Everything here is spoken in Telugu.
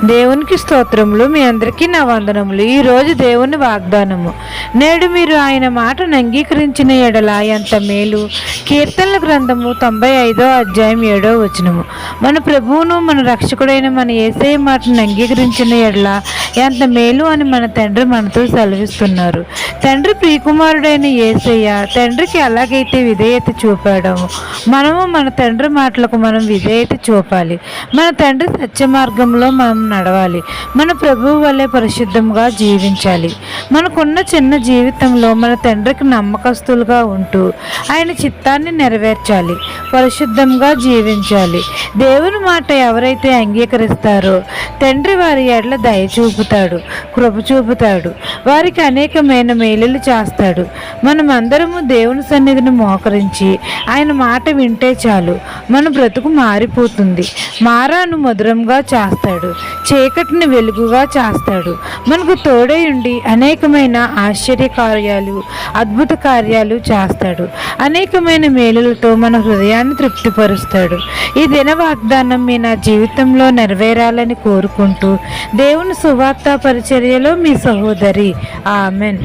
దేవునికి స్తోత్రములు. మీ అందరికీ నా వందనములు. ఈరోజు దేవుని వాగ్దానము. నేడు మీరు ఆయన మాటను అంగీకరించిన ఎడల ఎంత మేలు. కీర్తనల గ్రంథము 95వ అధ్యాయం 7వ వచనము. మన ప్రభువును మన రక్షకుడైన మన యేసయ్య మాటను అంగీకరించిన ఎడల ఎంత మేలు అని మన తండ్రి మనతో సెలవిస్తున్నారు. తండ్రి ప్రియకుమారుడైన యేసయ్య తండ్రికి ఎలాగైతే విధేయత చూపాడము, మనము మన తండ్రి మాటలకు మనం విధేయత చూపాలి. మన తండ్రి సత్య మార్గంలో మనం నడవాలి. మన ప్రభువు వల్లే పరిశుద్ధంగా జీవించాలి. మనకున్న చిన్న జీవితంలో మన తండ్రికి నమ్మకస్తులుగా ఉంటూ ఆయన చిత్తాన్ని నెరవేర్చాలి. పరిశుద్ధంగా జీవించాలి. దేవుని మాట ఎవరైతే అంగీకరిస్తారో తండ్రి వారి ఎడల దయ చూపుతాడు, కృప చూపుతాడు, వారికి అనేకమైన మేలులు చేస్తాడు. మనమందరము దేవుని సన్నిధిని మోకరించి ఆయన మాట వింటే చాలు, మన బ్రతుకు మారిపోతుంది. మారాను మధురంగా చేస్తాడు, చీకటిని వెలుగుగా చేస్తాడు. మనకు తోడై ఉండి అనేకమైన ఆశ్చర్య కార్యాలు, అద్భుత కార్యాలు చేస్తాడు. అనేకమైన మేలులతో మన హృదయాన్ని తృప్తిపరుస్తాడు. ఈ దిన వాగ్దానం మీ నా జీవితంలో నెరవేరాలని కోరుకుంటూ దేవుని సువార్త పరిచర్యలో మీ సహోదరి. ఆమెన్.